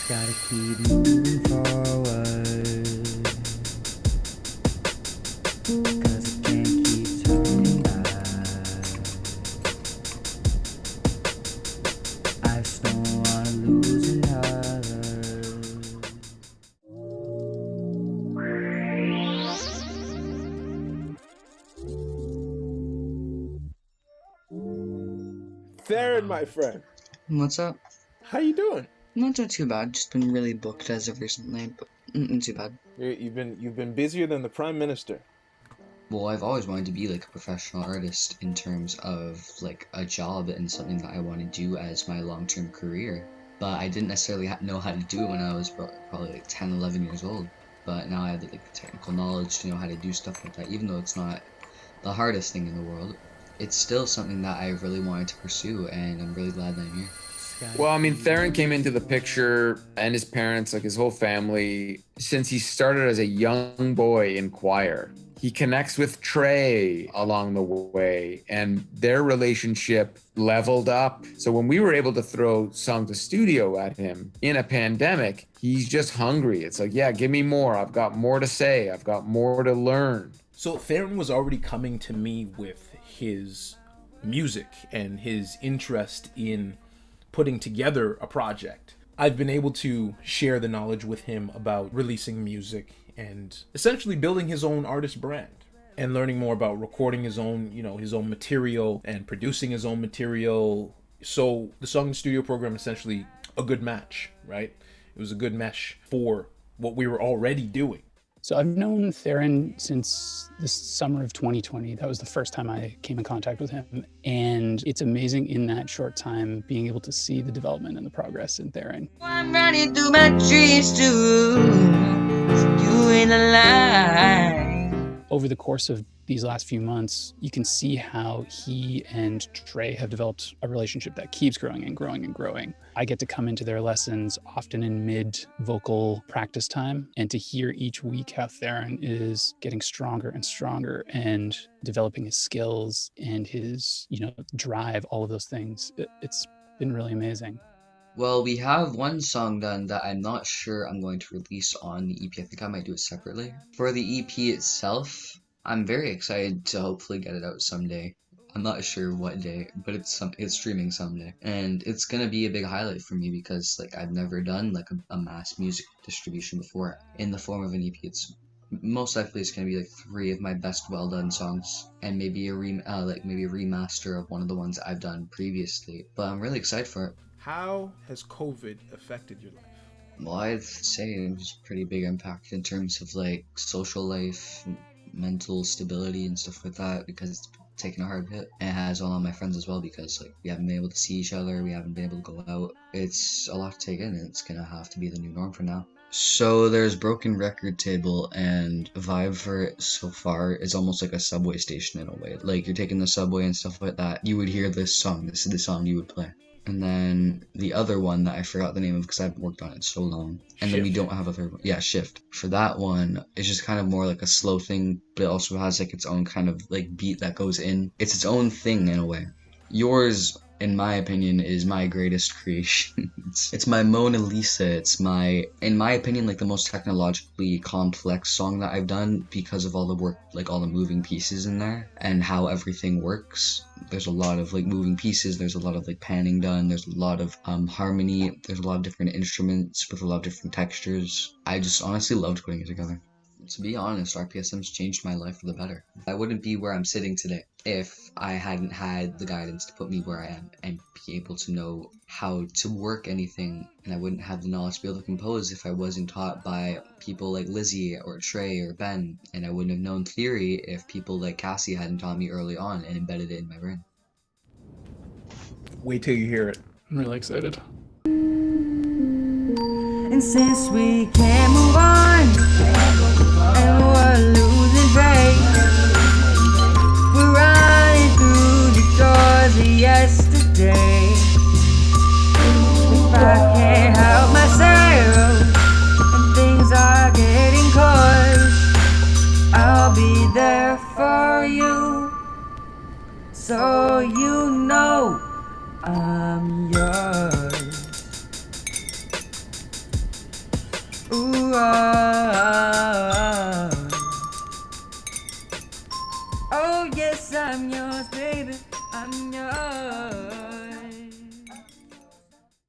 Gotta keep moving forward, 'cause I can't keep turning back. I just don't wanna lose another. Theron, my friend, What's up? how you doing? Not too bad. Just been really booked as of recently, but not too bad. You've been busier than the Prime Minister. Well, I've always wanted to be like a professional artist in terms of like a job and something that I want to do as my long-term career. But I didn't necessarily know how to do it when I was probably like 10, 11 years old. But now I have like the technical knowledge to know how to do stuff like that. Even though it's not the hardest thing in the world, it's still something that I really wanted to pursue, and I'm really glad that I'm here. Well, I mean, Theron came into the picture, and his parents, like his whole family, since he started as a young boy in choir. He connects with Trey along the way, and their relationship leveled up. So when we were able to throw Song to Studio at him in a pandemic, he's just hungry. It's like, yeah, give me more. I've got more to say. I've got more to learn. So Theron was already coming to me with his music and his interest in putting together a project. I've been able to share the knowledge with him about releasing music and essentially building his own artist brand and learning more about recording his own material and producing his own material. So the Song and Studio program essentially a good match, right? It was a good mesh for what we were already doing. So I've known Theron since the summer of 2020. That was the first time I came in contact with him. And it's amazing in that short time being able to see the development and the progress in Theron. I'm running through my trees too. You in the line. Over the course of these last few months, you can see how he and Trey have developed a relationship that keeps growing and growing and growing. I get to come into their lessons often in mid-vocal practice time, and to hear each week how Theron is getting stronger and stronger and developing his skills and his, drive, all of those things. It's been really amazing. Well, we have one song done that I'm not sure I'm going to release on the EP. I think I might do it separately. For the EP itself, I'm very excited to hopefully get it out someday. I'm not sure what day, but it's streaming someday. And it's going to be a big highlight for me because I've never done a mass music distribution before in the form of an EP. It's most likely it's going to be 3 of my best well done songs and maybe a remaster of one of the ones that I've done previously. But I'm really excited for it. How has COVID affected your life? Well, I'd say it was a pretty big impact in terms of social life, mental stability and stuff like that, because it's taken a hard hit. And it has on all my friends as well, because we haven't been able to see each other, we haven't been able to go out. It's a lot to take in, and it's gonna have to be the new norm for now. So there's Broken Record Table, and the vibe for it so far is almost like a subway station in a way. You're taking the subway and stuff like that, you would hear this song, this is the song you would play. And then the other one that I forgot the name of because I haven't worked on it so long. And then we don't have a third one. Yeah, Shift. For that one, it's just kind of more like a slow thing, but it also has its own kind of beat that goes in. It's its own thing in a way. Yours, in my opinion, is my greatest creation. It's my Mona Lisa. It's in my opinion, the most technologically complex song that I've done because of all the work, all the moving pieces in there and how everything works. There's a lot of moving pieces. There's a lot of panning done. There's a lot of harmony. There's a lot of different instruments with a lot of different textures. I just honestly loved putting it together. To be honest, RPSM's changed my life for the better. I wouldn't be where I'm sitting today if I hadn't had the guidance to put me where I am and be able to know how to work anything, and I wouldn't have the knowledge to be able to compose if I wasn't taught by people like Lizzie or Trey or Ben, and I wouldn't have known theory if people like Cassie hadn't taught me early on and embedded it in my brain. Wait till you hear it. I'm really excited. And since we can't move on, and we're losing faith, we're running through the doors of yesterday. If I can't help myself and things are getting cold, I'll be there for you, so you know I'm yours. Ooh, oh yes, I'm yours, baby. I'm yours.